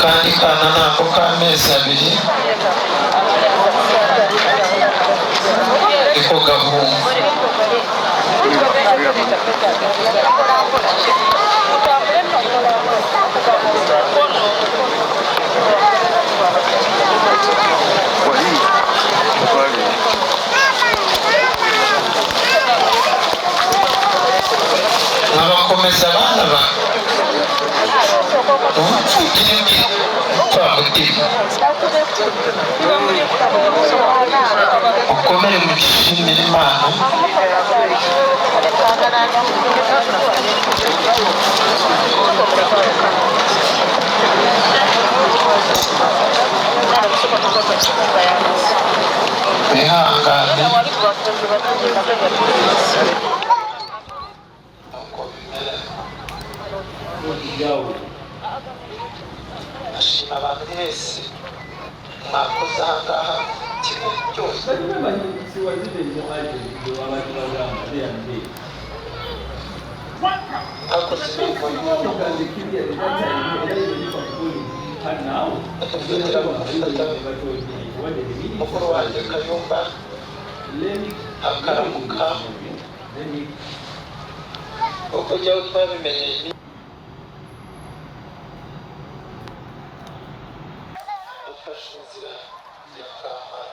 akandi kana nako k'amezi abiri niko gahunga. Nkabakomeza abana ba ikindi twamutima ukomere mu gushimira Imana. Wihangane ashima abantu bese mwakoze ahangaha kimwe cyose akoze mukuru wanjye Kayumba akaramuka uko jyaho twabimenye ufashe inzira ya Kamara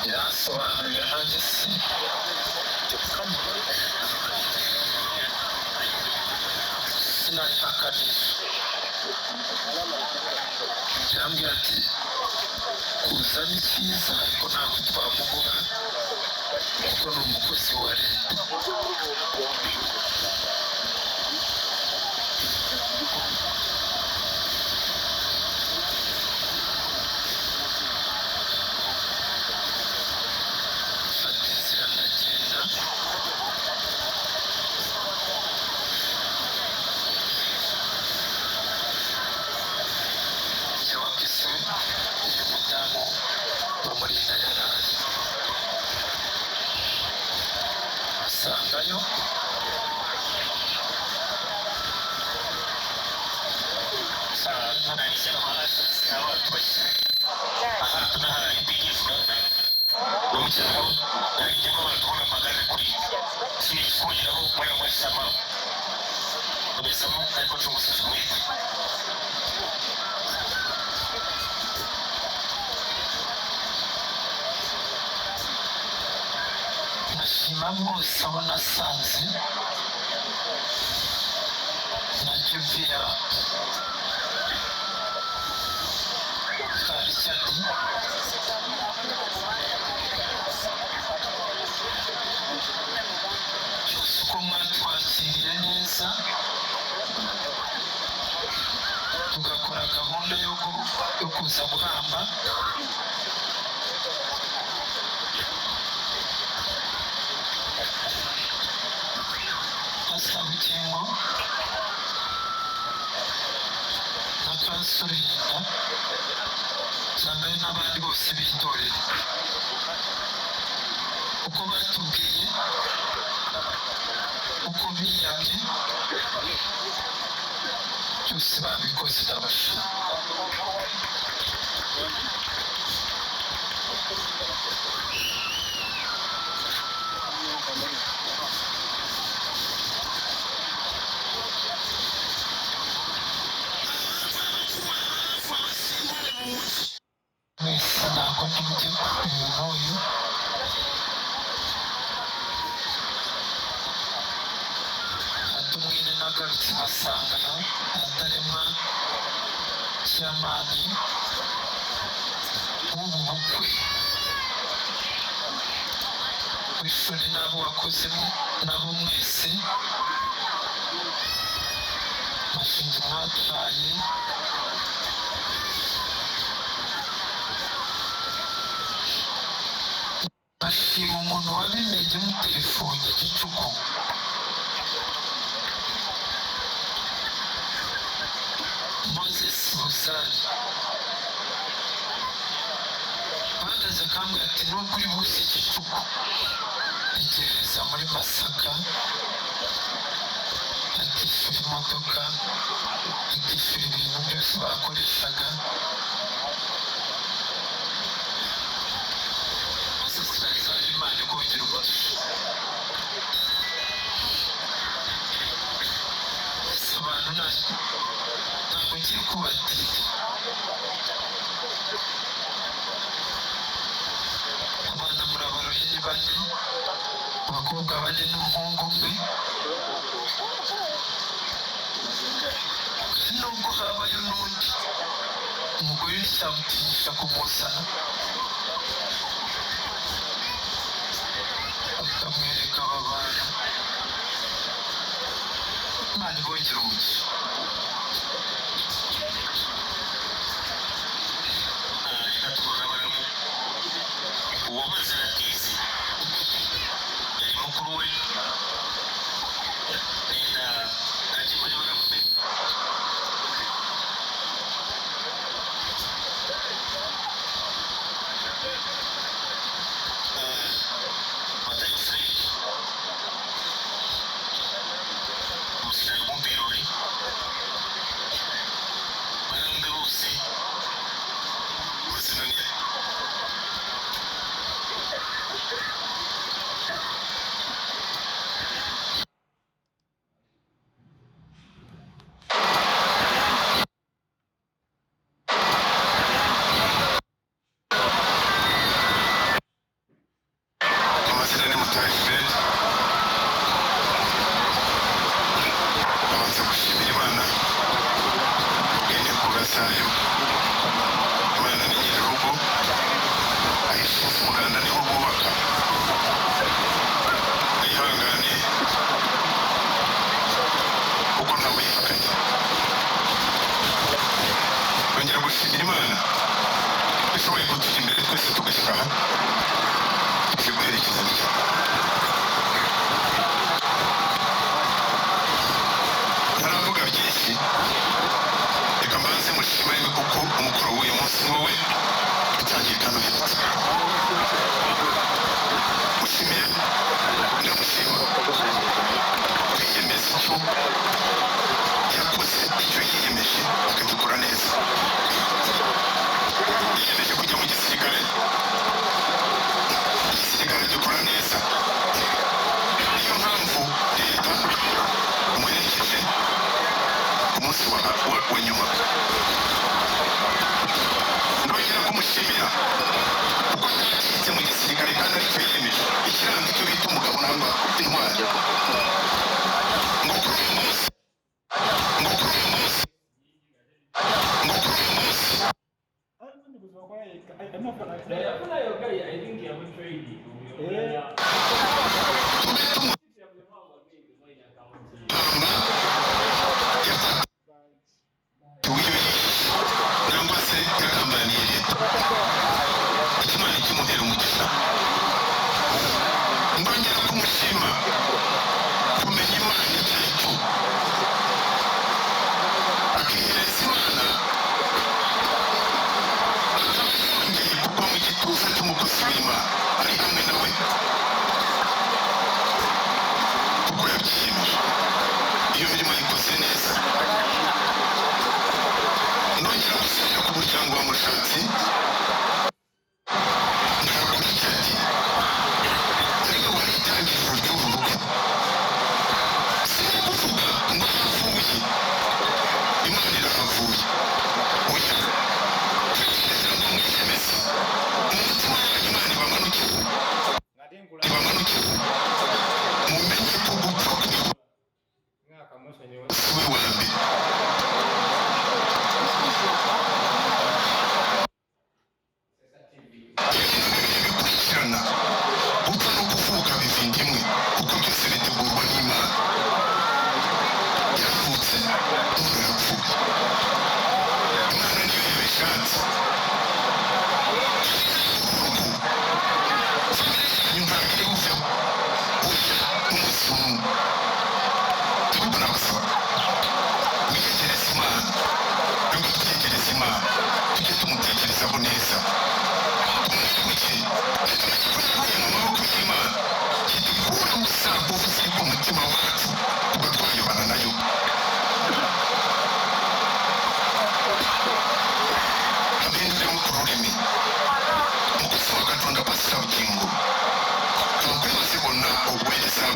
yasobanurira nanjye si sinayihakanisha. Yarambwira ati kuza ni cyiza ariko ntabwo twamuguha kuko ni umukozi wa leta. Sangayo nashima bose abo nasanze na Juviya Richard byose uko mwatwakiriye neza tugakora gahunda yo kuza guhamba Sabukingo na Kansurinda n'abandi bose bitorera uko batubwiye uko biyamye byose babikoze ndabashima. Ntabwo nibyo uyu atumwine nagarutse basanga Ndarema Kiamani w'ubu bukwe w'ishuri n'abo wakozemo n'abo mwese bashinze mwatwaye bashima umuntu wabimenye mutelefone gicuku Moses Busani bahagaze akambwira ati nubwo uri buze igicuku tegereza muri Masaka akishyura imodoka akishyura ibintu byose bakoreshaga Moses Busani Imana ikongera umugisha ese abantu ntabwo ngiye kubatira abana muri abaroyi ni 4 abakobwa 4 n'umuhungu umwe nubwo habayo n'undi umugore nticyamutinyisha kumuzana akamwereka aba bantu Imana ibongera umugisha uwo mazina bwizi yari mukuru we nenda aje muri bamwe Matayo Fred umusirikare mu birori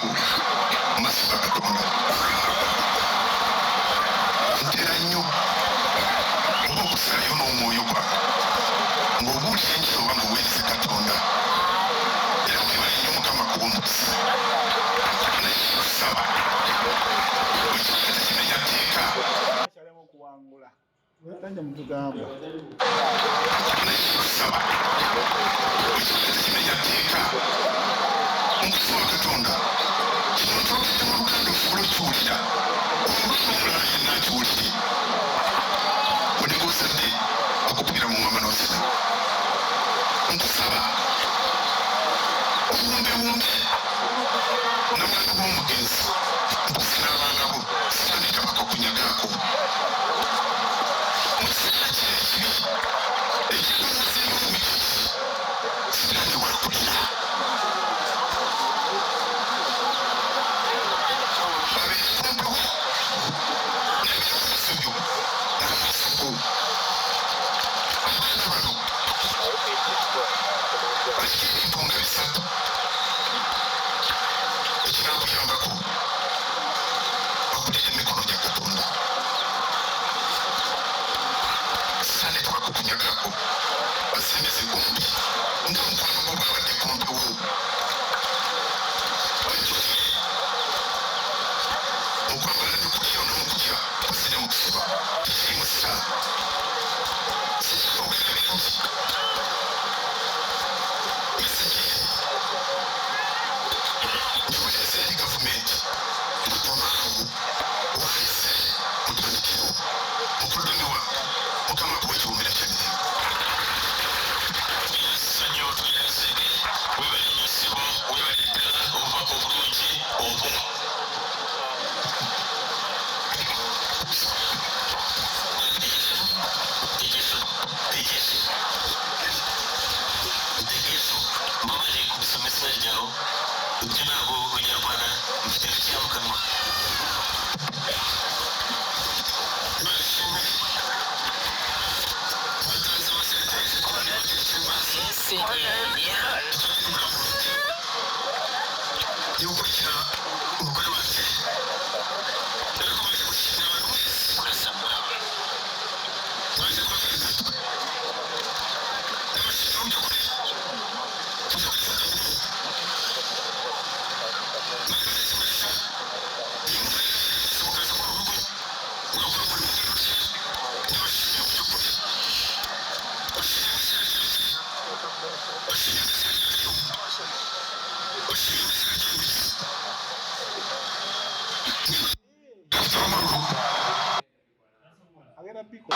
wangu Masuka Katonda ntera nnyo ng'okusaayo n'omwoyo gwange ng'obuulira enjiri oba ng'oweereza Katonda era weebale nnyo Mukama kuba omukisa naye kusaba ekikoleza kimenya tteeka akyalemu okuwangula tajja mutugamba naye kusaba ekikoleza kimenya tteeka omukisa wa Katonda kino twogedde mu Luganda osobole okiwulira omululu omulala yenna akiwulire buli ng'osadde okupira mu mwama n'osida nkusaba obumbewumbe n'omwana gw'omugenzi nkusinaabangabo sitandikabako okunyagaako mu kiseera kino ekibi ekikumazeeyo mu miki sitandi wakulira abeekumpewo n'ebyomusuyo n'amasuku abantu bano baliko ebintu nga bisatu ekinakuyambako bakulira emikono gya Katonda sitande twakukunyagako basembeze kumpi nga mukwano gwo bwabadde kumpewo bajjukire okwambala nekulya n'omukutya kusire mu kusiba tekiri mu siraamu sikikogera bingi mesegi ngiweereza eri gavumenti mutamaawo wayise mutandikiro mukulumi wange Mukama kuwa ekiwumira kyanirimu tuyassanyo tuyasege webali musibo webali ddala obubaka obulungi obwo tegeso mbabali ku bisomesa jyawo ujjanabo onyarwana mu kitero kya Mukama yokurikira umugore wanjye ariko maze gushimira abantu wese murasabwa maze kubagaragaza n'abashyitsi mu by'ukuri tujya kubifata mu rugo maze bazimurisha iyo umuntu yageze ukaza mu rugo ugakora umurimo ugarutse ndabashimira mu by'ukuri bashimira mu izina ryanjye bashimira mu izina ryanjye bashimira mu izina ryanjye agenda piko